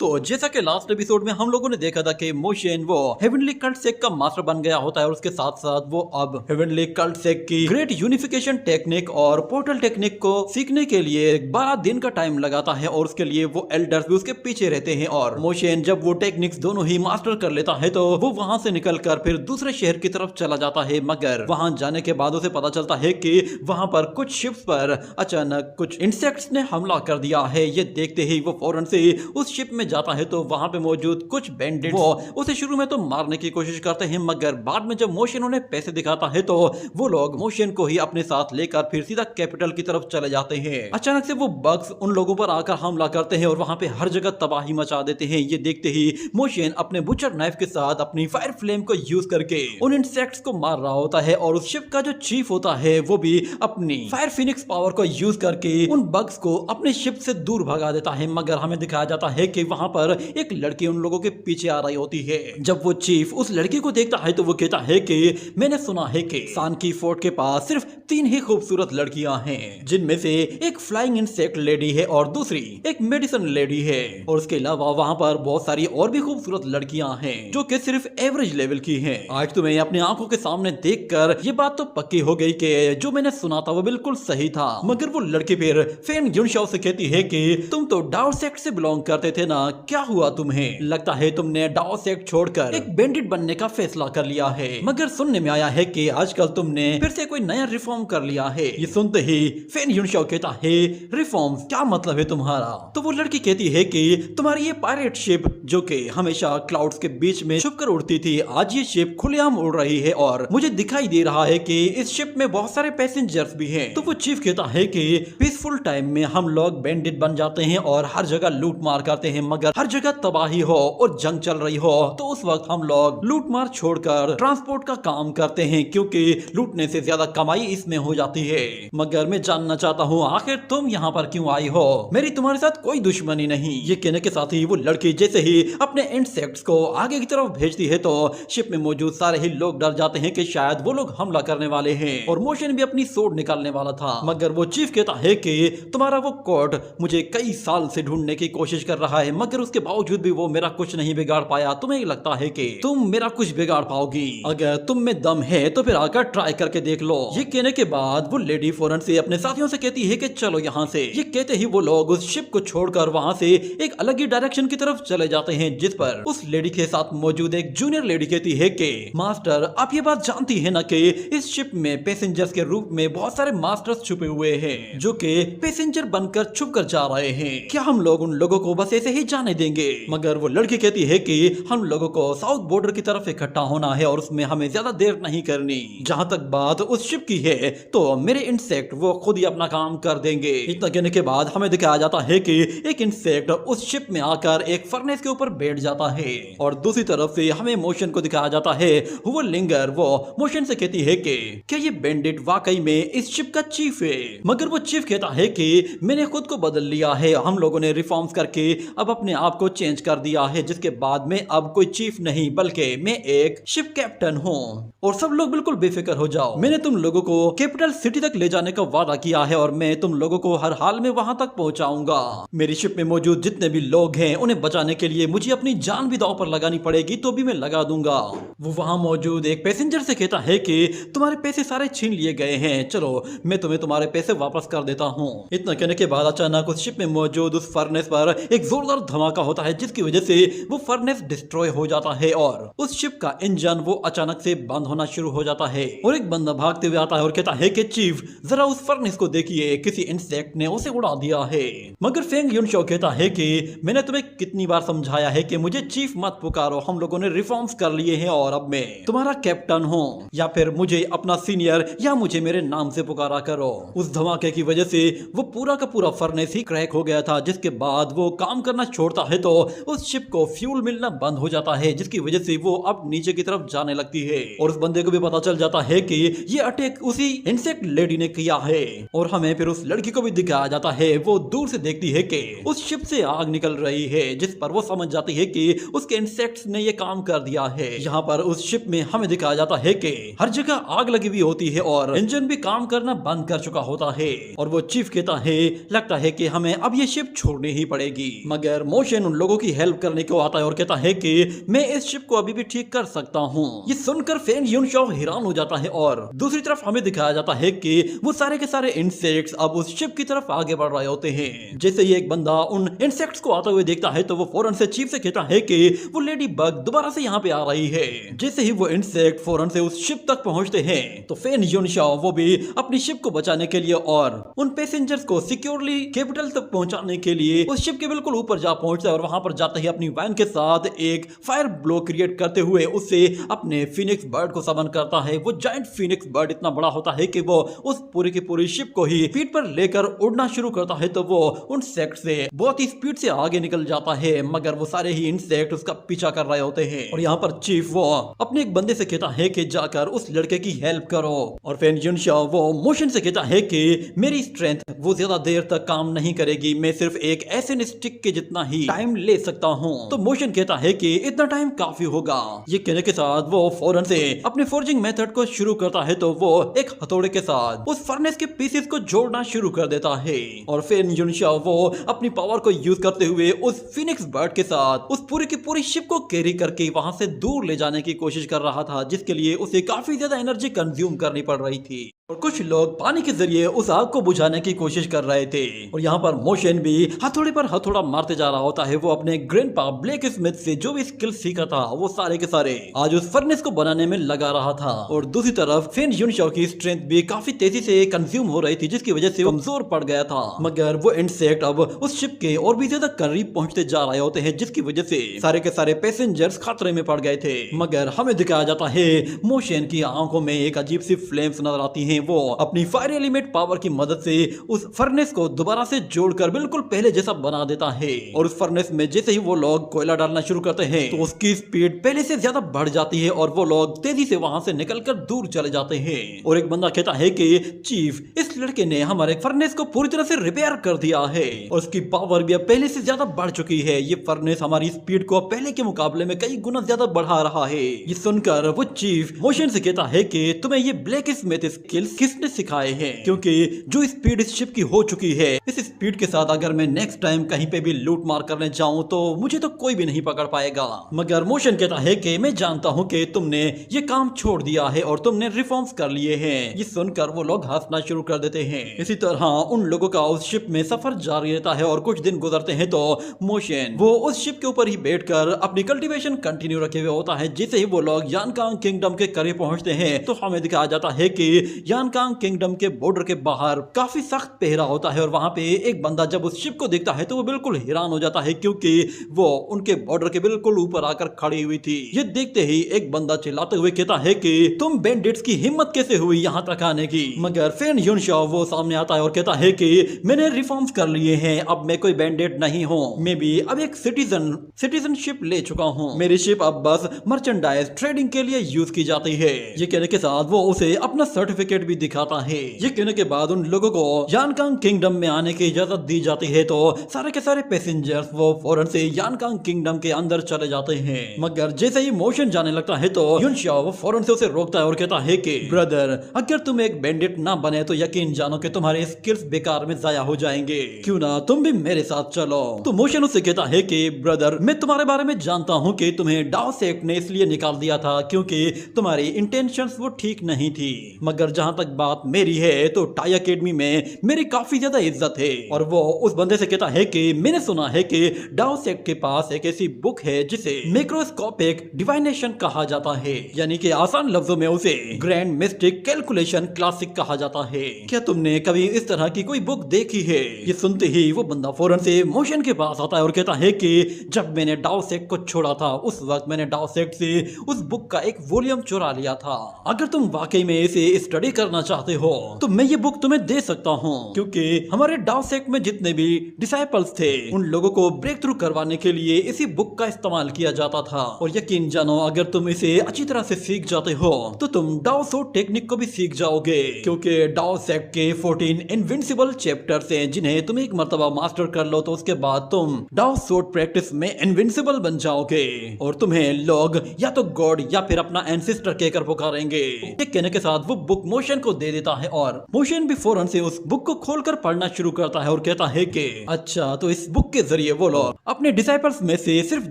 तो जैसा कि लास्ट एपिसोड में हम लोगों ने देखा था कि मोशन वो हेवनली कल्ट सेक का मास्टर बन गया होता है और उसके साथ साथ वो अब हेवनली कल्ट सेक की ग्रेट यूनिफिकेशन टेक्निक और पोर्टल टेक्निक को सीखने के लिए 12 दिन का टाइम लगाता है और उसके लिए वो एल्डर्स भी उसके पीछे रहते हैं। और मोशन जब वो टेक्निक्स दोनों ही मास्टर कर लेता है तो वो वहां से निकलकर फिर दूसरे शहर की तरफ चला जाता है, मगर वहां जाने के बाद उसे पता चलता है कि वहां पर कुछ शिप्स पर अचानक कुछ इंसेक्ट्स ने हमला कर दिया है। ये देखते ही वो फौरन से उस शिप में जाता है तो वहां पे मौजूद कुछ बैंडिट्स वो उसे शुरू में तो मारने की कोशिश करते हैं, मगर बाद में जब मोशन उन्हें पैसे दिखाता है तो वो लोग मोशन को ही अपने साथ लेकर फिर सीधा कैपिटल की तरफ चले जाते हैं। अचानक से वो बग्स उन लोगों पर आकर हमला करते हैं और वहां पे हर जगह तबाही मचा देते हैं। ये देखते ही मोशन अपने बुचर नाइफ के साथ अपनी फायर फ्लेम को यूज करके उन इंसेक्ट्स को मार रहा होता है और उस शिप का जो चीफ होता है वो भी अपनी फायर फिनिक्स पावर को यूज करके उन बग्स को अपने शिप से दूर भगा देता है। मगर हमें दिखाया जाता है कि वहां पर एक लड़की उन लोगों के पीछे आ रही होती है। जब वो चीफ उस लड़की को देखता है तो वो कहता है कि मैंने सुना है कि सान की फोर्ट के पास सिर्फ 3 ही खूबसूरत लड़कियां हैं, जिनमें से एक फ्लाइंग इंसेक्ट लेडी है और दूसरी एक मेडिसिन लेडी है, और उसके अलावा वहां पर बहुत सारी और भी खूबसूरत लड़कियां हैं जो कि सिर्फ एवरेज लेवल की हैं। आज तुम्हें अपनी आंखों के सामने देखकर ये बात तो पक्की हो गई कि जो मैंने सुना था वो बिल्कुल सही था। मगर वो लड़की फिर फेन युनशाओ से कहती है कि तुम तो डाओ सेक्ट से बिलोंग करते थे ना, क्या हुआ तुम्हें? लगता है तुमने डाओ सेक्ट छोड़कर एक बैंडिट बनने का फैसला कर लिया है, मगर सुनने में आया है कि आजकल तुमने फिर से कोई नया रिफॉर्म कर लिया है। ये सुनते ही फेन युनशाओ कहता है रिफॉर्म क्या मतलब है तुम्हारा? तो वो लड़की कहती है कि तुम्हारी ये पायरेट शिप जो कि हमेशा क्लाउड्स के बीच में छुपकर उड़ती थी, आज ये शिप खुलेआम उड़ रही है और मुझे दिखाई दे रहा है कि इस शिप में बहुत सारे पैसेंजर्स भी हैं। तो वो चीफ कहता है कि पीसफुल टाइम में हम लोग बैंडिट बन जाते हैं और हर जगह लूट मार करते हैं, मगर हर जगह तबाही हो और जंग चल रही हो तो उस वक्त हम लोग लूट मार छोड़कर ट्रांसपोर्ट का काम करते हैं, क्योंकि लूटने से ज्यादा कमाई इसमें हो जाती है। मगर मैं जानना चाहता हूँ आखिर तुम यहाँ पर क्यों आई हो? मेरी तुम्हारे साथ कोई दुश्मनी नहीं। ये कहने के साथ ही वो लड़की जैसे ही अपने इंसेक्ट्स को आगे की तरफ भेजती है तो शिप में मौजूद सारे ही लोग डर जाते हैं कि शायद वो लोग हमला करने वाले हैं, और मोशन भी अपनी सोड निकालने वाला था। मगर वो चीफ कहता है कि तुम्हारा वो कोड मुझे कई साल से ढूंढने की कोशिश कर रहा है, मगर उसके बावजूद भी वो मेरा कुछ नहीं बिगाड़ पाया। तुम्हें लगता है कि तुम मेरा कुछ बिगाड़ पाओगी? अगर तुम में दम है तो फिर आकर ट्राई करके देख लो। ये कहने के बाद वो लेडी फौरन से अपने साथियों से कहती है कि चलो यहाँ से। ये कहते ही वो लोग उस शिप को छोड़कर वहां से एक अलग ही डायरेक्शन की तरफ चले जाते हैं, जिस पर उस लेडी के साथ मौजूद एक जूनियर लेडी कहती है कि मास्टर आप ये बात जानती है ना कि इस शिप में पैसेंजर्स के रूप में बहुत सारे मास्टर्स छुपे हुए हैं जो कि पैसेंजर बनकर छुप कर जा रहे हैं। क्या हम लोग उन लोगों को बस ऐसे ही जाने देंगे? मगर वो लड़की कहती है कि हम लोगों को साउथ बॉर्डर की तरफ इकट्ठा होना है और उसमें हमें ज्यादा देर नहीं करनी। जहां तक बात उस शिप की है तो मेरे इंसेक्ट वो खुद ही अपना काम कर देंगे। इतना कहने के बाद हमें दिखाया जाता है कि एक इंसेक्ट उस शिप में आकर एक फर्नेस के ऊपर बैठ जाता है, और दूसरी तरफ से हमें मोशन को दिखाया जाता है। वो लिंगर वो मोशन से कहती है कि क्या ये बैंडिट वाकई में इस शिप का चीफ है? मगर वो चीफ कहता है कि मैंने खुद को बदल लिया है, हम लोगों ने रिफॉर्म्स करके अब अपने आप को चेंज कर दिया है, जिसके बाद में अब कोई चीफ नहीं बल्कि मैं एक शिप कैप्टन हूँ। और सब लोग बिल्कुल बेफिक्र हो जाओ, मैंने तुम लोगों को कैपिटल सिटी तक ले जाने का वादा किया है और मैं तुम लोगों को हर हाल में वहां तक पहुंचाऊंगा। मेरी शिप में मौजूद जितने भी लोग हैं उन्हें बचाने के लिए मुझे अपनी जान भी दांव पर लगानी पड़ेगी तो भी मैं लगा दूंगा। वो वहां मौजूद एक पैसेंजर से कहता है कि तुम्हारे पैसे सारे छीन लिए गए हैं, चलो मैं तुम्हें तुम्हारे पैसे वापस कर देता हूँ। इतना कहने के बाद अचानक उस शिप में मौजूद उस फर्नेस पर एक जोरदार धमाका होता है, जिसकी वजह से वो फर्नेस डिस्ट्रॉय हो जाता है और उस शिप का इंजन वो अचानक से बंद होना शुरू हो जाता है। और एक बंदा भागते हुए आता है और कहता है कि चीफ जरा उस फर्नेस को देखिए, किसी इंसेक्ट ने उसे उड़ा दिया है। मगर फेंग युनशाओ कहता है कि मैंने तुम्हें कितनी बार समझाया है कि मुझे चीफ मत पुकारो, हम लोगों ने रिफॉर्म्स कर लिए हैं और अब मैं तुम्हारा कैप्टन हूँ, या फिर मुझे अपना सीनियर या मुझे मेरे नाम से पुकारा करो। उस धमाके की वजह से वो पूरा का पूरा फर्नेस ही क्रैक हो गया था, जिसके बाद वो काम करना छोड़ता है तो उस शिप को फ्यूल मिलना बंद हो जाता है, जिसकी वजह से वो अब नीचे की तरफ जाने लगती है। और उस बंदे को भी पता चल जाता है कि ये अटैक उसी इंसेक्ट लेडी ने किया है। और हमें फिर उस लड़की को भी दिखाया जाता है, वो दूर से देखती है कि उस शिप से आग निकल रही है, जिस पर वो समझ जाती है कि उसके इंसेक्ट्स ने ये काम कर दिया है। यहाँ पर उस शिप में हमें दिखाया जाता है कि हर जगह आग लगी हुई होती है और इंजन भी काम करना बंद कर चुका होता है। और वो चीफ कहता है लगता है कि हमें अब ये शिप छोड़नी ही पड़ेगी। मगर मोशन उन लोगों की हेल्प करने को आता है और कहता है कि मैं इस शिप को अभी भी ठीक कर सकता हूँ। ये सुनकर फेन यूनशाओ हैरान हो जाता है और दूसरी तरफ हमें दिखाया जाता है कि वो सारे के सारे इंसेक्ट्स अब उस शिप की तरफ आगे बढ़ रहे होते हैं। जैसे ही एक बंदा उन इंसेक्ट्स को आता हुए देखता है तो वो फौरन से चीफ से कहता है कि वो लेडी बग दोबारा से यहाँ पे आ रही है। जैसे ही वो इंसेक्ट फौरन से उस शिप तक पहुंचते हैं तो फेन यूनशाओ वो भी अपनी शिप को बचाने के लिए और उन पैसेंजर्स को सिक्योरली कैपिटल तक पहुंचाने के लिए उस शिप के बिल्कुल ऊपर जा पहुंचता है और वहां पर जाते ही अपनी वैन के साथ एक फायर ब्लो क्रिएट करते हुए उससे अपने फिनिक्स बर्ड को समन करता है। वो जायंट फिनिक्स बर्ड इतना बड़ा होता है कि वो उस पूरी की पूरी शिप को ही पीठ पर लेकर उड़ना शुरू करता है तो वो उन इंसेक्ट से बहुत ही स्पीड से आगे निकल जाता है, मगर वो सारे ही इंसेक्ट उसका पीछा कर रहे होते हैं। और यहाँ पर चीफ वो अपने एक बंदे से कहता है कि जाकर उस लड़के की हेल्प करो और फेन यूनशाओ वो मोशन से कहता है कि मेरी स्ट्रेंथ वो ज्यादा देर तक काम नहीं करेगी, मैं सिर्फ एक एसिड स्टिक के जितना ही टाइम ले सकता हूँ। तो मोशन कहता है कि इतना टाइम काफी होगा। ये कहने के साथ वो फौरन से अपने फोर्जिंग मेथड को शुरू करता है तो वो एक हथौड़े के साथ उस फर्नेस के पीसेस को जोड़ना शुरू कर देता है और फेन यूनशाओ वो अपनी पावर को यूज करते हुए उस फिनिक्स बर्ड के साथ उस पूरी की पूरी शिप को कैरी करके वहां से दूर ले जाने की कोशिश कर रहा था, जिसके लिए उसे काफी ज्यादा एनर्जी कंज्यूम करनी पड़ रही थी। और कुछ लोग पानी के जरिए उस आग को बुझाने की कोशिश कर रहे थे और यहाँ पर मोशन भी हथौड़े पर हथौड़ा मारते जा रहा होता है। वो अपने ग्रैंडपा ब्लैक स्मिथ से जो भी स्किल सीखा था वो सारे के सारे आज उस फर्नेस को बनाने में लगा रहा था। और दूसरी तरफ फेन यूनशाओ की स्ट्रेंथ भी काफी तेजी से कंज्यूम हो रही थी, जिसकी वजह से वो कमजोर पड़ गया था। मगर वो इंसेक्ट अब उस शिप के और भी ज्यादा करीब पहुंचते जा रहे होते हैं, जिसकी वजह से सारे के सारे पैसेंजर्स खतरे में पड़ गए थे। मगर हमें दिखाया जाता है मोशन की आंखों में एक अजीब सी फ्लेम्स नजर आती है। वो अपनी फायर एलिमेंट पावर की मदद से उस फर्नेस को दोबारा से जोड़कर बिल्कुल पहले जैसा बना देता है और उस फर्नेस में जैसे ही वो लोग कोयला डालना शुरू करते हैं तो उसकी स्पीड पहले से ज्यादा बढ़ जाती है और वो लोग तेजी से वहां से निकलकर दूर चले जाते हैं। और एक बंदा कहता है कि चीफ, इस लड़के ने हमारे फर्नेस को पूरी तरह से रिपेयर कर दिया है और उसकी पावर भी अब पहले से ज्यादा बढ़ चुकी है। ये फर्नेस हमारी स्पीड को पहले के मुकाबले में कई गुना ज्यादा बढ़ा रहा है। ये सुनकर वो चीफ मोशन से कहता है कि तुम्हें ये ब्लैक स्मिथ स्किल्स किसने सिखाए हैं, क्योंकि जो स्पीड इस शिप की हो चुकी है, इस स्पीड के साथ अगर मैं नेक्स्ट टाइम कहीं पे भी लूट मार करने जाऊं तो मुझे तो कोई भी नहीं पकड़ पाएगा। मगर मोशन कहता है कि मैं जानता हूं कि तुमने ये काम छोड़ दिया है और तुमने रिफॉर्म्स कर लिए हैं। ये सुनकर वो लोग हंसना शुरू कर देते हैं। इसी तरह उन लोगों का उस शिप में सफर जारी रहता है और कुछ दिन गुजरते हैं तो मोशन वो उस शिप के ऊपर ही बैठकर अपनी कल्टीवेशन कंटिन्यू रखे हुए होता है। जैसे ही वो लोग यानकांग किंगडम के करीब पहुंचते हैं तो हमें दिखाया जाता है कि यानकांग किंगडम के बॉर्डर के बाहर काफी सख्त पहरा होता है और वहां पे एक बंदा जब उस शिप को देखता है तो वो बिल्कुल हैरान हो जाता है, क्योंकि वो उनके बॉर्डर के बिल्कुल ऊपर आकर खड़ी हुई थी। ये देखते ही एक बंदा चिल्लाते हुए कहता है कि तुम बैंडिट्स की हिम्मत कैसे हुई यहाँ तक आने की। मगर फेन यूनशाओ वो सामने आता है और कहता है कि मैंने रिफॉर्म्स कर लिए हैं, अब मैं कोई बैंडिट नहीं हूँ, मैं भी अब एक सिटीजनशिप ले चुका हूँ। मेरी शिप अब बस मर्चेंडाइज ट्रेडिंग के लिए यूज की जाती है। ये कहने के साथ वो उसे अपना सर्टिफिकेट भी दिखाता है। ये कहने के बाद उन लोगों को यानकांग किंगडम में आने की इजाजत दी जाती है तो सारे के सारे पैसेंजर्स वो फौरन से यानकांग किंगडम के अंदर चले जाते हैं। मगर जैसे ही मोशन जाने लगता है तो यूनशाओ फौरन से उसे रोकता है और कहता है कि ब्रदर, अगर तुम एक बैंडिट ना बने तो यकीन जानो कि तुम्हारे स्किल्स बेकार में जाया हो जाएंगे, क्यों ना तुम भी मेरे साथ चलो। तो मोशन उससे कहता है कि ब्रदर, मैं तुम्हारे बारे में जानता हूँ कि तुम्हें डाओ सेक्ट ने इसलिए निकाल दिया था क्योंकि तुम्हारी इंटेंशंस वो ठीक नहीं थी, मगर जहां तक बात मेरी है तो टाई एकेडमी में मेरी काफी ज्यादा इज्जत है। और वो उस बंदे से कहता है कि मैंने सुना है कि डाओ सेक्ट के पास एक ऐसी बुक है जिसे मैक्रोस्कोपिक डिवाइनेशन कहा जाता है, यानी कि आसान लफ्जों में उसे ग्रैंड मिस्टिक कैलकुलेशन क्लासिक कहा जाता है। क्या तुमने कभी इस तरह की कोई बुक देखी है? ये सुनते ही वो बंदा फौरन से मोशन के पास आता है और कहता है कि जब मैंने डाओ सेक्ट को छोड़ा था उस वक्त मैंने डाओ सेक्ट से उस बुक का एक वॉल्यूम चुरा लिया था। अगर तुम वाकई में इसे स्टडी करना चाहते हो तो मैं ये बुक तुम्हें दे सकता हूँ, क्योंकि हमारे डाओ सेक्ट में जितने भी डिसाइपल्स थे उन लोगों को ब्रेक थ्रू करवाने के लिए इसी बुक का इस्तेमाल किया जाता था। और यकीन जानो, अगर तुम इसे अच्छी तरह से सीख जाते हो तो तुम डाओ सोर्ड टेक्निक को भी सीख जाओगे, क्योंकि डाओ सेक्ट के 14 इनविंसिबल चैप्टर्स हैं जिन्हें तुम एक मर्तबा मास्टर कर लो तो उसके बाद तुम डाओ सोर्ड प्रैक्टिस में इनविंसिबल बन जाओगे और तुम्हें लोग या तो गॉड या फिर अपना एंसेस्टर कहकर पुकारेंगे। कहने के साथ वो बुक मोशन मोशन को दे देता है और मोशन भी फौरन से उस बुक को खोलकर पढ़ना शुरू करता है और कहता है कि अच्छा, तो इस बुक के जरिए वो लोग अपने डिसाइपल्स में से सिर्फ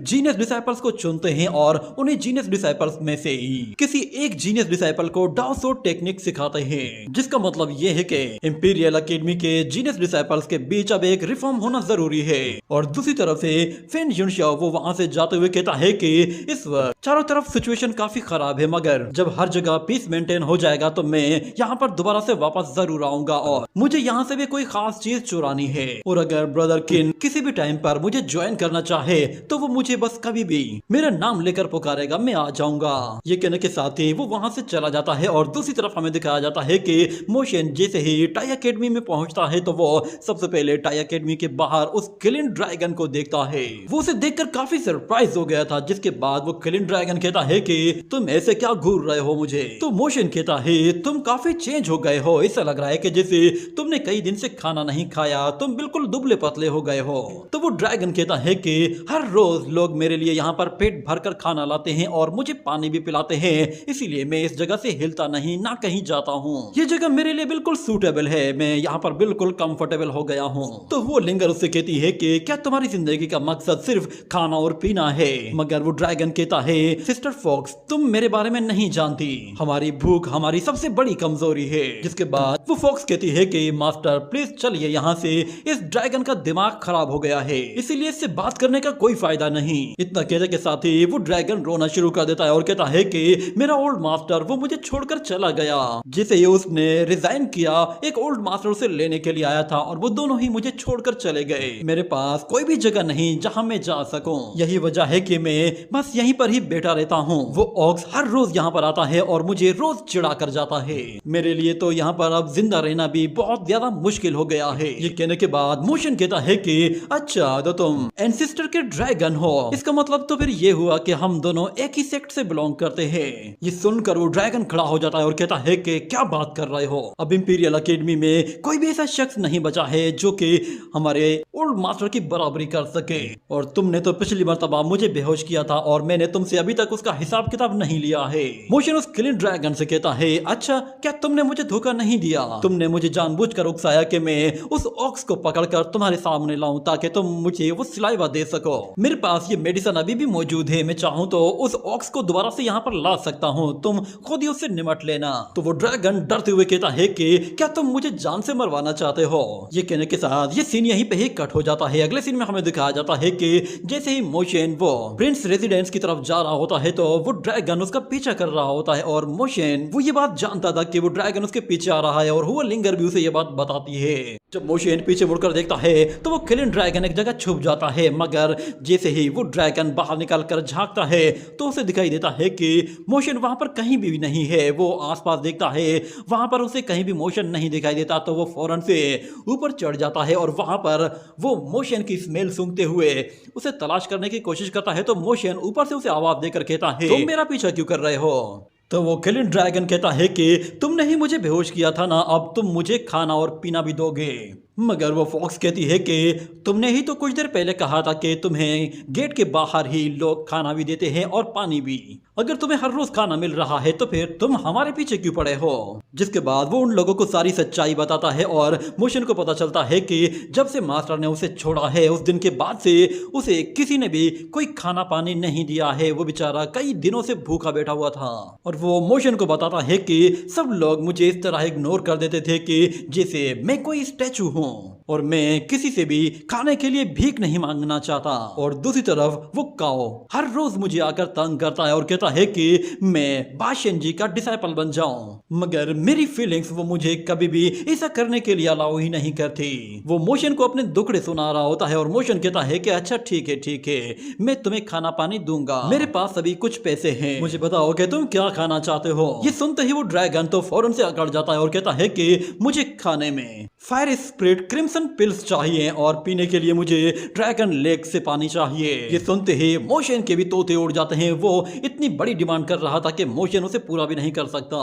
जीनियस डिसाइपल्स को चुनते हैं और उन्हें जीनियस डिसाइपल्स में से ही किसी एक जीनियस डिसाइपल को डाउसो टेक्निक सिखाते हैं, जिसका मतलब ये है कि इंपीरियल एकेडमी के जीनियस डिसाइपल्स के बीच अब एक रिफॉर्म होना जरूरी है। और दूसरी तरफ से फेन युनशाओ वो वहां से जाते हुए कहता है कि इस वक्त चारों तरफ सिचुएशन काफी खराब है, मगर जब हर जगह पीस मेंटेन हो जाएगा तो मैं यहाँ पर दोबारा से वापस जरूर आऊंगा और मुझे यहाँ से भी कोई खास चीज चुरानी है। और अगर ब्रदर किन किसी भी टाइम पर मुझे ज्वाइन करना चाहे तो वो मुझे बस कभी भी मेरा नाम लेकर पुकारेगा, मैं आ जाऊंगा। ये कहने के साथ ही वो वहां से चला जाता है और दूसरी तरफ हमें दिखाया जाता है कि मोशन जैसे ही टाई एकेडमी में पहुंचता है तो वो सबसे पहले टाई एकेडमी के बाहर उस किलिंग ड्रैगन को देखता है। वो उसे देखकर काफी सरप्राइज हो गया था, जिसके बाद वो किलिंग ड्रैगन कहता है कि तुम ऐसे क्या घूर रहे हो मुझे। तो मोशन कहता है तुम काफी चेंज हो गए हो, ऐसा लग रहा है कि जैसे तुमने कई दिन से खाना नहीं खाया, तुम बिल्कुल दुबले पतले हो गए हो। तो वो ड्रैगन कहता है कि हर रोज लोग मेरे लिए यहाँ पर पेट भरकर खाना लाते हैं और मुझे पानी भी पिलाते हैं, इसीलिए मैं इस जगह से हिलता नहीं ना कहीं जाता हूँ। ये जगह मेरे लिए बिल्कुल सूटेबल है, मैं यहाँ पर बिल्कुल कंफर्टेबल हो गया हूँ। तो वो लिंगर उससे कहती है कि क्या तुम्हारी जिंदगी का मकसद सिर्फ खाना और पीना है? मगर वो ड्रैगन कहता है सिस्टर फॉक्स, तुम मेरे बारे में नहीं जानती, हमारी भूख हमारी सबसे बड़ी कमजोरी है। जिसके बाद वो फॉक्स कहती है कि मास्टर प्लीज चलिए यहाँ से, इस ड्रैगन का दिमाग खराब हो गया है, इसीलिए इससे बात करने का कोई फायदा नहीं। इतना कहने के साथ ही वो ड्रैगन रोना शुरू कर देता है और कहता है कि मेरा ओल्ड मास्टर वो मुझे छोड़कर चला गया। जिसे ही उसने रिजाइन किया, एक ओल्ड मास्टर उसे लेने के लिए आया था और वो दोनों ही मुझे छोड़कर चले गए। मेरे पास कोई भी जगह नहीं जहां मैं जा सकूं, यही वजह है कि मैं बस यहीं पर ही बैठा रहता हूं। वो ऑक्स हर रोज यहाँ पर आता है और मुझे रोज चिढ़ा कर जाता है। मेरे लिए तो यहाँ पर अब जिंदा रहना भी बहुत ज्यादा मुश्किल हो गया है। ये कहने के बाद मोशन कहता है कि अच्छा, तो तुम एंसिस्टर के ड्रैगन हो, इसका मतलब तो फिर ये हुआ कि हम दोनों एक ही सेक्ट से बिलोंग करते हैं। ये सुनकर वो ड्रैगन खड़ा हो जाता है और कहता है कि क्या बात कर रहे हो, अब इंपीरियल एकेडमी में कोई भी ऐसा शख्स नहीं बचा है जो कि हमारे ओल्ड मास्टर की बराबरी कर सके। और तुमने तो पिछली मर्तबा मुझे बेहोश किया था और मैंने तुमसे अभी तक उसका हिसाब किताब नहीं लिया है। मोशन उस किलिंग ड्रैगन से कहता है अच्छा, क्या तुमने मुझे धोखा नहीं दिया? तुमने मुझे जानबूझकर उकसाया कि मैं उस ऑक्स को पकड़कर तुम्हारे सामने लाऊं ताकि तुम मुझे वो सिलाइवा दे सको। मेरे पास ये मेडिसिन अभी भी मौजूद है, मैं चाहूं तो उस ऑक्स को दोबारा से यहाँ पर ला सकता हूँ, तुम खुद ही उससे निमट लेना। तो वो ड्रैगन डरते हुए कहता है कि क्या तुम मुझे जान से मरवाना चाहते हो? ये कहने के साथ ये सीन यहीं पे ही कट हो जाता है। अगले सीन में हमें दिखाया जाता है कि जैसे ही मोशन वो प्रिंस रेजिडेंस की तरफ जा रहा होता है तो वो ड्रैगन उसका पीछा कर रहा होता है और मोशन वो ये बात जानता था कि वो ड्रैगन उसके पीछे आ रहा है और हुआ लिंगर भी उसे ये बात बताती है। जब मोशन पीछे मुड़कर देखता है तो वो किलिंग ड्रैगन एक जगह छुप जाता है, मगर जैसे ही वो ड्रैगन बाहर निकल कर झांकता है तो उसे दिखाई देता है कि मोशन वहां पर कहीं भी नहीं है। वो आसपास देखता है, वहां पर उसे कहीं भी मोशन नहीं दिखाई देता, तो वो फौरन से ऊपर चढ़ जाता है और वहां पर वो मोशन की स्मेल सूंघते हुए उसे तलाश करने की कोशिश करता है। तो मोशन ऊपर से उसे आवाज देकर कहता है तुम मेरा पीछा क्यों कर रहे हो? तो वो किलिंग ड्रैगन कहता है कि तुमने ही मुझे बेहोश किया था ना, अब तुम मुझे खाना और पीना भी दोगे। मगर वो फॉक्स कहती है कि तुमने ही तो कुछ देर पहले कहा था कि तुम्हें गेट के बाहर ही लोग खाना भी देते हैं और पानी भी। अगर तुम्हें हर रोज खाना मिल रहा है तो फिर तुम हमारे पीछे क्यों पड़े हो? जिसके बाद वो उन लोगों को सारी सच्चाई बताता है और मोशन को पता चलता है कि जब से मास्टर ने उसे छोड़ा है उस दिन के बाद से उसे किसी ने भी कोई खाना पानी नहीं दिया है। वो बेचारा कई दिनों से भूखा बैठा हुआ था और वो मोशन को बताता है कि सब लोग मुझे इस तरह इग्नोर कर देते थे कि जैसे मैं कोई स्टैचू हूँ और मैं किसी से भी खाने के लिए भीख नहीं मांगना चाहता। और दूसरी तरफ वो काओ हर रोज मुझे आकर तंग करता है और कहता है कि मैं बाशिन जी का डिसाइपल बन जाऊं, मगर मेरी फीलिंग्स वो मुझे कभी भी ऐसा करने के लिए अलाउ ही नहीं करती। वो मोशन को अपने दुखड़े सुना रहा होता है और मोशन कहता है कि अच्छा ठीक है, मैं तुम्हें खाना पानी दूंगा, मेरे पास अभी कुछ पैसे हैं, मुझे बताओ कि तुम क्या खाना चाहते हो। ये सुनते ही वो ड्रैगन तो फौरन से अकड़ जाता है और कहता है कि मुझे खाने में फायर स्प्रिट क्रिम्सन पिल्स चाहिए और पीने के लिए मुझे ड्रैगन लेग से पानी चाहिए। ये सुनते ही मोशन के भी तोते उड़ जाते हैं। वो इतनी बड़ी डिमांड कर रहा था कि मोशन उसे पूरा भी नहीं कर सकता।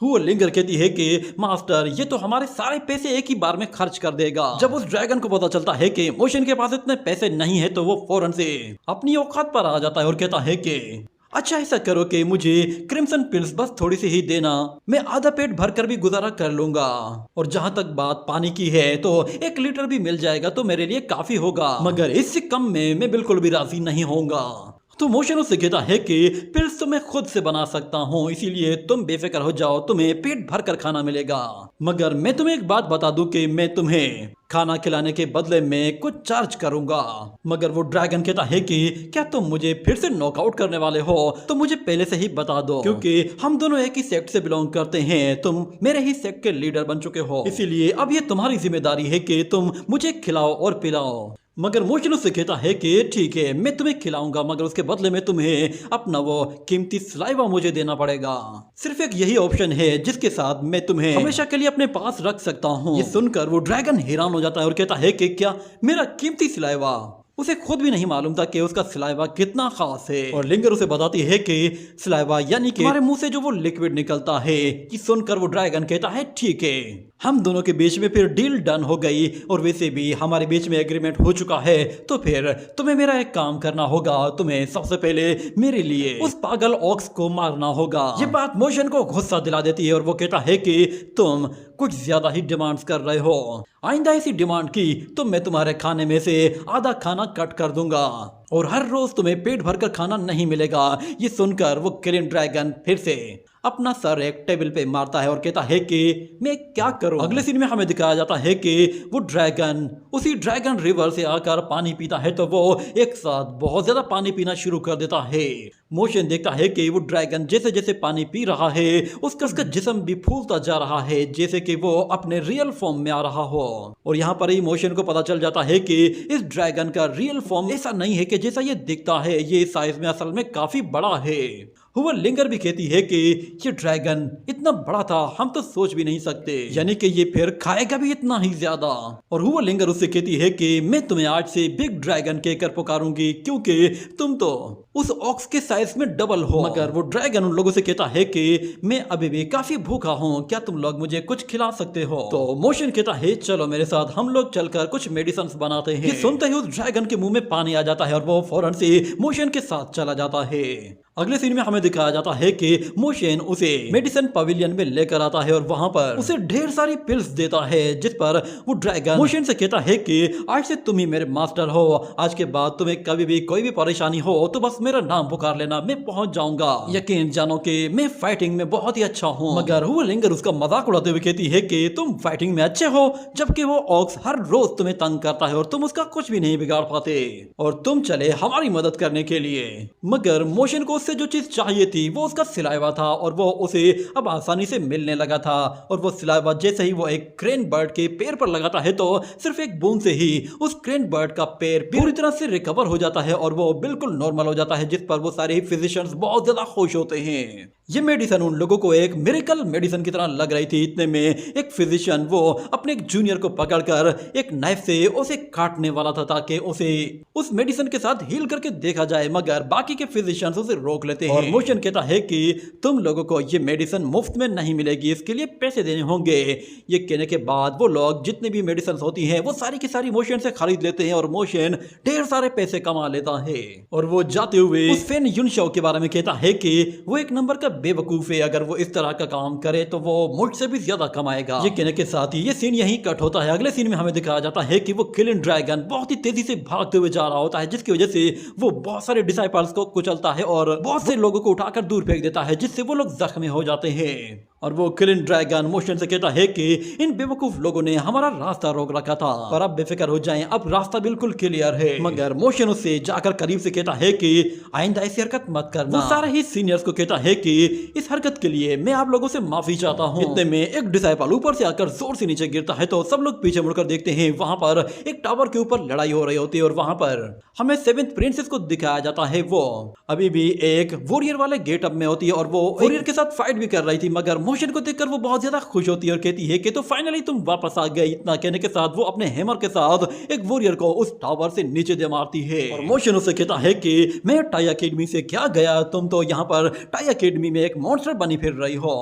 वो लिंगर कहती है कि मास्टर ये तो हमारे सारे पैसे एक ही बार में खर्च कर देगा। जब उस ड्रैगन को पता चलता है कि मोशन के पास इतने पैसे नहीं है तो वो फौरन से अपनी औकात पर आ जाता है और कहता है कि अच्छा ऐसा करो कि मुझे क्रिम्सन पिल्स बस थोड़ी सी ही देना, मैं आधा पेट भरकर भी गुजारा कर लूंगा। और जहां तक बात पानी की है तो 1 लीटर भी मिल जाएगा तो मेरे लिए काफी होगा, मगर इससे कम में मैं बिल्कुल भी राजी नहीं होऊंगा। तो मोशन उससे कहता है कि पिल्स तो मैं खुद से बना सकता हूँ, इसीलिए तुम बेफिक्र हो जाओ, तुम्हें पेट भर कर खाना मिलेगा। मगर मैं तुम्हें एक बात बता दूं कि मैं तुम्हें खाना खिलाने के बदले में कुछ चार्ज करूंगा। मगर वो ड्रैगन कहता है कि क्या तुम मुझे फिर से नॉकआउट करने वाले हो? तो मुझे पहले से ही बता दो, क्योंकि हम दोनों एक ही सेक्ट से बिलोंग करते हैं, तुम मेरे ही सेक्ट के लीडर बन चुके हो, इसीलिए अब ये तुम्हारी जिम्मेदारी है कि तुम मुझे खिलाओ और पिलाओ। मगर मोशन उससे कहता है कि ठीक है मैं तुम्हें खिलाऊंगा, मगर उसके बदले में तुम्हें अपना वो कीमती सलाइवा मुझे देना पड़ेगा। सिर्फ एक यही ऑप्शन है जिसके साथ मैं तुम्हें हमेशा के लिए अपने पास रख सकता हूँ। ये सुनकर वो ड्रैगन हैरान हो जाता है और कहता है कि क्या मेरा कीमती सलाइवा? उसे खुद भी नहीं मालूम था कि उसका सलाइवा कितना खास है। और लिंगर उसे बताती है कि सलाइवा यानी कि हमारे मुंह से जो वो लिक्विड निकलता है। ये सुनकर वो ड्रैगन कहता है ठीक है, हम दोनों के बीच में फिर डील डन हो गई, और वैसे भी हमारे बीच में एग्रीमेंट हो चुका है, तो फिर तुम्हें मेरा एक काम करना होगा, तुम्हें सबसे पहले मेरे लिए उस पागल ऑक्स को मारना होगा। ये बात मोशन को गुस्सा दिला देती है और वो कहता है कि तुम कुछ ज्यादा ही डिमांड्स कर रहे हो, आइंदा ऐसी डिमांड की तो मैं तुम्हारे खाने में से आधा खाना कट कर दूंगा और हर रोज तुम्हें पेट भरकर खाना नहीं मिलेगा। ये सुनकर वो किलिन ड्रैगन फिर से अपना सर एक टेबल पे मारता है और कहता है कि मैं क्या करूं। अगले सीन में हमें दिखाया जाता है कि वो ड्रैगन उसी ड्रैगन रिवर से आकर पानी पीता है, तो वो एक साथ बहुत ज्यादा पानी पीना शुरू कर देता है। मोशन देखता है कि वो ड्रैगन जैसे जैसे पानी पी रहा है उसका जिस्म भी फूलता जा रहा है, जैसे कि वो अपने रियल फॉर्म में आ रहा हो। और यहाँ पर ही मोशन को पता चल जाता है कि इस ड्रैगन का रियल फॉर्म ऐसा नहीं है कि जैसा ये दिखता है, ये साइज में असल में काफी बड़ा है। हुआ लिंगर भी कहती है कि ये ड्रैगन इतना बड़ा था हम तो सोच भी नहीं सकते, यानी कि ये फिर खाएगा भी इतना ही ज्यादा। और हुआ लिंगर उससे कहती है कि मैं तुम्हें आज से बिग ड्रैगन कहकर पुकारूंगी, क्योंकि तुम तो उस ऑक्स के साइज में डबल हो। मगर वो ड्रैगन उन लोगों से कहता है कि मैं अभी भी काफी भूखा हूँ, क्या तुम लोग मुझे कुछ खिला सकते हो? तो मोशन कहता है चलो मेरे साथ, हम लोग चलकर कुछ मेडिसिन बनाते हैं। ये सुनते ही उस ड्रैगन के मुंह में पानी आ जाता है और वो फौरन से मोशन के साथ चला जाता है। अगले सीन में हमें दिखाया जाता है कि मोशन उसे मेडिसिन पवेलियन में लेकर आता है और वहां पर उसे ढेर सारी पिल्स देता है, जिस पर वो ड्रैगन मोशन से कहता है कि आज से तुम ही मेरे मास्टर हो, आज के बाद तुम्हें कभी भी कोई भी परेशानी हो तो बस मेरा नाम पुकार लेना, मैं पहुंच जाऊंगा। यकीन जानो कि मैं फाइटिंग में बहुत ही अच्छा हूँ। मगर हुआ लिंगर उसका मजाक उड़ाते हुए कहती है कि तुम फाइटिंग में अच्छे हो, जबकि वो ऑक्स हर रोज तुम्हें तंग करता है और तुम उसका कुछ भी नहीं बिगाड़ पाते, और तुम चले हमारी मदद करने के लिए। मगर मोशन को उससे जो चीज चाहिए थी वो उसका सिलाइवा था, और वो उसे अब आसानी से मिलने लगा था। और वो सिलाइवा जैसे ही वो एक क्रेन बर्ड के पैर पर लगाता है तो सिर्फ एक बूंद से ही उस क्रेन बर्ड का पैर पूरी तरह से रिकवर हो जाता है और वो बिल्कुल नॉर्मल हो जाता है, जिस पर वो सारे फिजिशियंस बहुत ज्यादा खुश होते हैं। ये मेडिसिन उन लोगों को एक मिरेकल मेडिसिन की तरह लग रही थी। इतने में एक फिजिशियन वो अपने एक जूनियर को पकड़कर एक नाइफ से उसे काटने वाला था ताकि उसे उस मेडिसिन के साथ हील करके देखा जाए, मगर बाकी के फिजिशियंस उसे रोक लेते हैं। और मोशन कहता है कि तुम लोगों को ये मेडिसिन मुफ्त में नहीं मिलेगी, इसके लिए पैसे देने होंगे। ये कहने के बाद वो लोग जितने भी मेडिसिन होती हैं वो सारी की सारी मोशन से खरीद लेते हैं और मोशन ढेर सारे पैसे कमा लेता है। और वो जाते हुए उस फेन युनशाओ के बारे में कहता है कि वो एक नंबर का बेवकूफ है, अगर वो इस तरह का काम करे तो वो मुझसे भी ज्यादा कमाएगा। ये कहने के साथ ही ये सीन यहीं कट होता है। अगले सीन में हमें दिखाया जाता है कि वो किलिन ड्रैगन बहुत ही तेजी से भागते हुए जा रहा होता है, जिसकी वजह से वो बहुत सारे डिसाइपल्स को कुचलता है और बहुत से लोगों को उठाकर दूर फेंक देता है, जिससे वो लोग जख्मी हो जाते हैं। और वो किलिन ड्रैगन मोशन से कहता है कि इन बेवकूफ लोगों ने हमारा रास्ता रोक रखा था, पर अब बेफिक्र हो जाएं, अब रास्ता बिल्कुल क्लियर है। मगर मोशन उससे जाकर करीब से कहता है कि आइंदा ऐसी हरकत मत करना। वो सारे ही सीनियर्स को कहता है कि इस हरकत के लिए मैं आप लोगों से माफी चाहता हूँ। इतने में एक डिसाइपल ऊपर से आकर जोर से नीचे गिरता है तो सब लोग पीछे मुड़कर देखते हैं। वहां पर एक टावर के ऊपर लड़ाई हो रही होती है और वहां पर हमें सेवेंथ प्रिंसेस को दिखाया जाता है। वो अभी भी एक वॉरियर वाले गेटअप में होती है और वो वॉरियर के साथ फाइट भी कर रही थी, मगर मोशन को देखकर वो बहुत ज्यादा खुश होती है और कहती है कि तो फाइनली तुम वापस आ गए। इतना कहने के साथ वो अपने हैमर के साथ एक वॉरियर को उस टावर से नीचे दे मारती है। और मोशन उससे कहता है कि मैं टाई अकेडमी से क्या गया, तुम तो यहाँ पर टाई अकेडमी में एक मॉन्स्टर बनी फिर रही हो।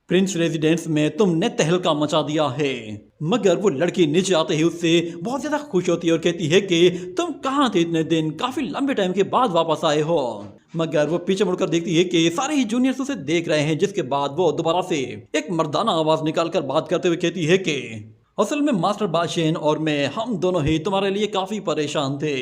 प्रिंस रेजिडेंस में तुमने तहलका मचा दिया है। मगर वो लड़की नीचे आते ही उससे बहुत ज्यादा खुश होती है और कहती है कि तुम कहाँ थे इतने दिन, काफी लंबे टाइम के बाद वापस आए हो। मगर वो पीछे मुड़कर देखती है कि सारे ही जूनियर्स उसे देख रहे हैं, जिसके बाद वो दोबारा से एक मर्दाना आवाज निकालकर बात करते हुए कहती है कि असल में मास्टर बाशिन और मैं, हम दोनों ही तुम्हारे लिए काफी परेशान थे।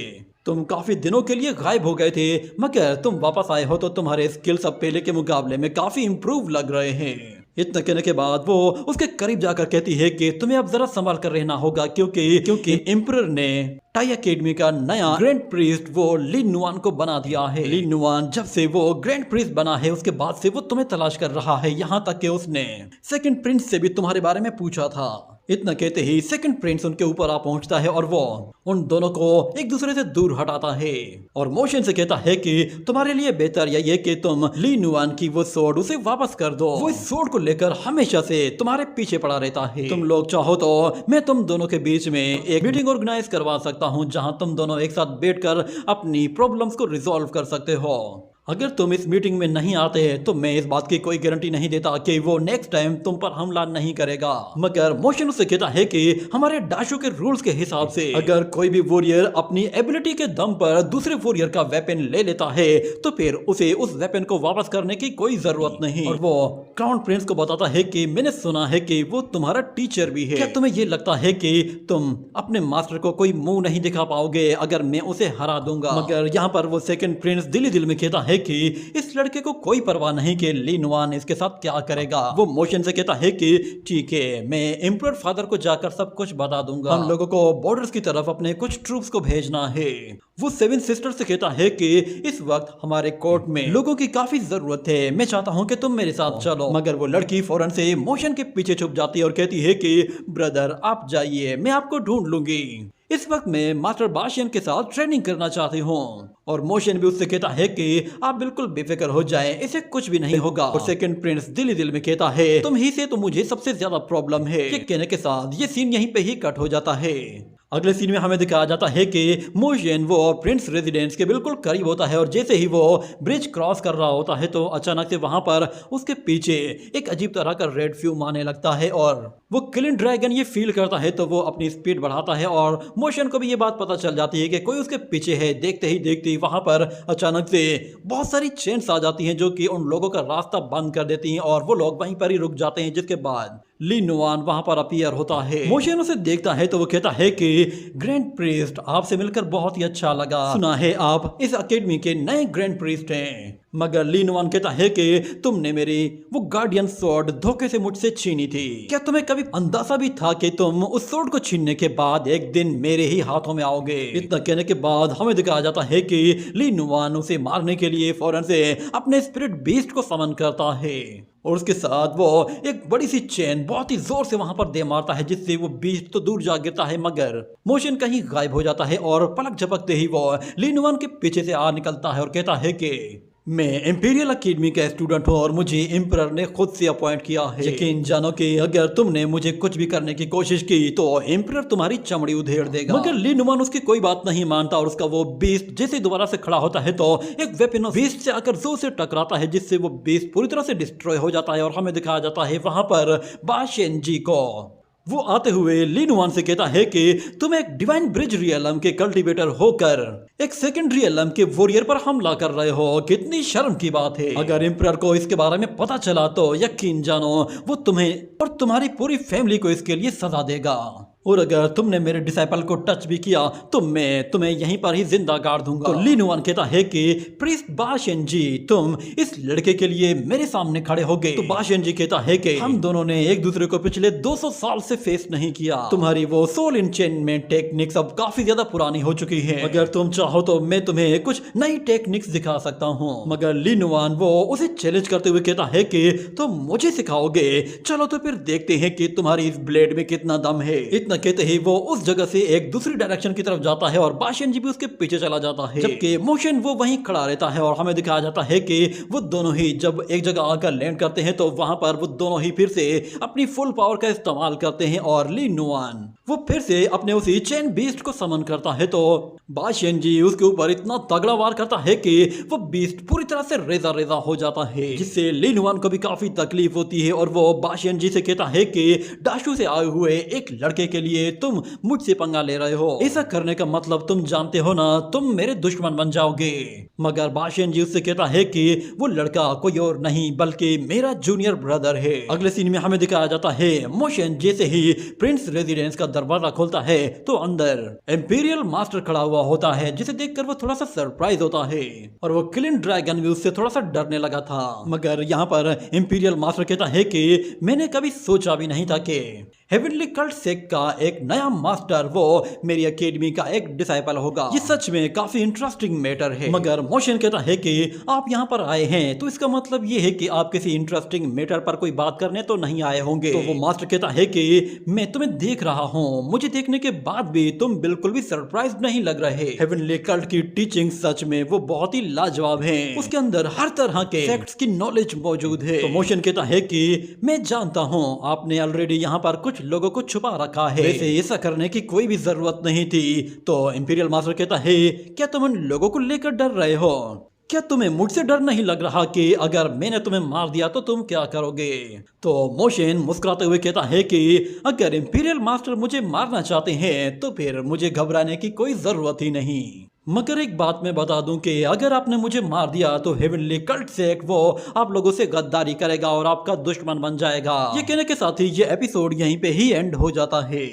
तुम काफी दिनों के लिए गायब हो गए थे, मगर तुम वापस आए हो तो तुम्हारे स्किल्स अब पहले के मुकाबले में काफी इम्प्रूव लग रहे हैं। इतना कहने के बाद वो उसके करीब जाकर कहती है कि तुम्हें अब जरा संभाल कर रहना होगा, क्योंकि एम्परर ने टाई एकेडमी का नया ग्रैंड प्रीस्ट वो लिन नुआन को बना दिया है। लिन नुआन जब से वो ग्रैंड प्रीस्ट बना है उसके बाद से वो तुम्हें तलाश कर रहा है, यहाँ तक कि उसने सेकंड प्रिंस से भी तुम्हारे बारे में पूछा था। इतना कहते ही सेकंड प्रिंस उनके ऊपर आ पहुंचता है और वो उन दोनों को एक दूसरे से दूर हटाता है और मोशन से कहता है कि तुम्हारे लिए बेहतर यही है कि तुम ली नुआन की वो सोर्ड उसे वापस कर दो। वो इस सोर्ड को लेकर हमेशा से तुम्हारे पीछे पड़ा रहता है। तुम लोग चाहो तो मैं तुम दोनों के बीच में एक मीटिंग ऑर्गेनाइज करवा सकता हूँ, जहां तुम दोनों एक साथ बैठकर अपनी प्रॉब्लम्स को रिजॉल्व कर सकते हो। अगर तुम इस मीटिंग में नहीं आते तो मैं इस बात की कोई गारंटी नहीं देता कि वो नेक्स्ट टाइम तुम पर हमला नहीं करेगा। मगर मोशन उससे कहता है कि हमारे डाशो के रूल्स के हिसाब से अगर कोई भी वॉरियर अपनी एबिलिटी के दम पर दूसरे वॉरियर का वेपन ले लेता है तो फिर उसे उस वेपन को वापस करने की कोई जरूरत नहीं। और वो क्राउन प्रिंस को बताता है कि मैंने सुना है कि वो तुम्हारा टीचर भी है। क्या तुम्हें ये लगता है कि तुम अपने मास्टर को कोई मुंह नहीं दिखा पाओगे अगर मैं उसे हरा दूंगा? मगर यहाँ पर वो सेकंड प्रिंस दिल में कहता है कि इस लड़के को कोई परवाह नहीं कि ली नुआन इसके साथ क्या करेगा। वो मोशन से कहता है कि ठीक है, मैं एम्परर फादर को जाकर सब कुछ बता दूंगा। हम लोगों को बॉर्डर्स की तरफ अपने कुछ ट्रूप्स को भेजना है। वो सेवन सिस्टर से कहता है कि इस वक्त हमारे कोर्ट में लोगों की काफी जरूरत है, मैं चाहता हूँ कि तुम मेरे साथ चलो। मगर वो लड़की फौरन से मोशन के पीछे छुप जाती है और कहती है कि ब्रदर आप जाइए, मैं आपको ढूंढ लूंगी। इस वक्त मैं मास्टर बाशियन के साथ ट्रेनिंग करना चाहती हूँ। और मोशन भी उससे कहता है कि आप बिल्कुल बेफिक्र हो जाएं, इसे कुछ भी नहीं होगा। और सेकंड प्रिंस दिल में कहता है तुम ही से तो मुझे सबसे ज्यादा प्रॉब्लम है। ये कहने के साथ ये सीन यहीं पे ही कट हो जाता है। अगले सीन में हमें दिखाया जाता है कि मोशन वो प्रिंस रेजिडेंस के बिल्कुल करीब होता है और जैसे ही वो ब्रिज क्रॉस कर रहा होता है तो अचानक से वहां पर उसके पीछे एक अजीब तरह का रेड फ्यूम आने लगता है और वो किलिंग ड्रैगन ये फील करता है तो वो अपनी स्पीड बढ़ाता है और मोशन को भी ये बात पता चल जाती है कि कोई उसके पीछे है। देखते ही देखते वहां पर अचानक से बहुत सारी चेन्स आ जाती हैं जो कि उन लोगों का रास्ता बंद कर देती हैं और वो लोग वहीं पर ही रुक जाते हैं, जिसके बाद ली नुआन वहां पर अपीयर होता है। मोशन उसे देखता है तो वो कहता है कि ग्रैंड प्रीस्ट आपसे मिलकर बहुत ही अच्छा लगा, सुना है आप इस अकेडमी के नए ग्रैंड प्रीस्ट हैं। मगर ली नुआन कहता है कि तुमने मेरी वो गार्डियन स्वॉर्ड धोखे से मुझसे छीनी थी। क्या तुम्हें कभी अंदाजा भी था कि तुम उस स्वॉर्ड को छीनने के बाद एक दिन मेरे ही हाथों में आओगे? इतना कहने के बाद हमें दिखाया जाता है कि ली नुआन उसे मारने के लिए फौरन से अपने स्पिरिट बीस्ट को समन करता है और उसके साथ वो एक बड़ी सी चेन बहुत ही जोर से वहां पर दे मारता है, जिससे वो बीस्ट तो दूर जा गिरता है मगर मोशन कहीं गायब हो जाता है और पलक झपकते ही वो ली नुआन के पीछे से आ निकलता है और कहता है कि मैं इंपीरियल अकेडमी का स्टूडेंट हूँ और मुझे एम्परर ने खुद से अपॉइंट किया है। यकीन जानो कि अगर तुमने मुझे कुछ भी करने की कोशिश की तो एम्परर तुम्हारी चमड़ी उधेड़ देगा। मगर ली नुआन उसकी कोई बात नहीं मानता और उसका वो बीस्ट जैसे दोबारा से खड़ा होता है तो एक वेपन बीस्ट से आकर जोर से टकराता है, जिससे वो बीस्ट पूरी तरह से डिस्ट्रॉय हो जाता है और हमें दिखाया जाता है वहां पर बाशियन जी को। वो आते हुए ली नुआन से कहता है कि तुम एक डिवाइन ब्रिज रियलम के कल्टीवेटर होकर एक सेकंड रियलम के वॉरियर पर हमला कर रहे हो, कितनी शर्म की बात है। अगर एम्परर को इसके बारे में पता चला तो यकीन जानो वो तुम्हें और तुम्हारी पूरी फैमिली को इसके लिए सजा देगा। और अगर तुमने मेरे डिसाइपल को टच भी किया तो मैं तुम्हें यहीं पर ही जिंदा गाड़ दूंगा। तो ली नुआन कहता है कि प्रीस्ट बाशियन जी तुम इस लड़के के लिए मेरे सामने खड़े हो गए। तो बाशियन जी कहता है कि हम दोनों ने एक दूसरे को पिछले 200 साल से फेस नहीं किया। तुम्हारी वो सोल इनचेनमेंट टेक्निक्स अब काफी ज्यादा पुरानी हो चुकी है। अगर तुम चाहो तो मैं तुम्हें कुछ नई टेक्निक्स दिखा सकता हूँ। मगर ली नुआन वो उसे चैलेंज करते हुए कहता है कि तुम मुझे सिखाओगे? चलो तो फिर देखते हैं कि तुम्हारी इस ब्लेड में कितना दम है। इतना कहते ही वो उस जगह से एक दूसरी डायरेक्शन की तरफ जाता है और बाशियन जी भी उसके पीछे चला जाता है, जबकि मोशन वो वहीं खड़ा रहता है। और हमें दिखाया जाता है कि वो दोनों ही जब एक जगह आकर लैंड करते हैं तो वहां पर वो दोनों ही फिर से अपनी फुल पावर का इस्तेमाल करते हैं और ली नुआन वो फिर से अपने उसी चेन बीस्ट को समन करता है तो बाशियन जी उसके ऊपर इतना तगड़ा वार करता है कि वो बीस्ट पूरी तरह से रेजा रेजा हो जाता है, जिससे लिन वन को भी काफी तकलीफ होती है और वो बाशियन जी से कहता है कि डाशू से आए हुए एक लड़के के लिए तुम मुझसे पंगा ले रहे हो, ऐसा करने का मतलब तुम जानते हो ना, तुम मेरे दुश्मन बन जाओगे। मगर बाशियन जी उससे कहता है कि वो लड़का कोई और नहीं बल्कि मेरा जूनियर ब्रदर है। अगले सीन में हमें दिखाया जाता है मोशन जैसे ही प्रिंस रेजिडेंस का दरवाजा खोलता है तो अंदर इंपीरियल मास्टर खड़ा हुआ होता है, जिसे देखकर वो थोड़ा सा सरप्राइज होता है और वो किलिंग ड्रैगन भी उससे थोड़ा सा डरने लगा था। मगर यहाँ पर इंपीरियल मास्टर कहता है कि मैंने कभी सोचा भी नहीं था कि हेवनली कल्ट सेक्ट का एक नया मास्टर वो मेरी एकेडमी का एक डिसाइपल होगा। ये सच में काफी इंटरेस्टिंग मैटर है। मगर मोशन कहता है कि आप यहाँ पर आए हैं तो इसका मतलब ये है कि आप किसी इंटरेस्टिंग मैटर पर कोई बात करने तो नहीं आए होंगे। तो वो मास्टर कहता है कि मैं तुम्हें देख रहा हूँ, मुझे देखने के बाद भी तुम बिल्कुल भी सरप्राइज नहीं लग रहे। हेवनली कल्ट की टीचिंग सच में वो बहुत ही लाजवाब है, उसके अंदर हर तरह के फैक्ट्स की नॉलेज मौजूद है। तो मोशन कहता है कि मैं जानता हूँ आपने ऑलरेडी यहाँ पर कुछ लोगों को छुपा रखा है, वैसे ऐसा करने की कोई भी जरूरत नहीं थी। तो इंपीरियल मास्टर कहता है क्या तुम उन लोगों को लेकर डर रहे हो? क्या तुम्हें मुझसे डर नहीं लग रहा कि अगर मैंने तुम्हें मार दिया तो तुम क्या करोगे? तो मोशन मुस्कुराते हुए कहता है कि अगर इंपीरियल मास्टर मुझे मारना चाहते हैं तो फिर मुझे घबराने की कोई जरूरत ही नहीं। मगर एक बात मैं बता दूं कि अगर आपने मुझे मार दिया तो हेवनली कल्ट सेक्ट वो आप लोगों से गद्दारी करेगा और आपका दुश्मन बन जाएगा। ये कहने के साथ ही ये एपिसोड यहीं पे ही एंड हो जाता है।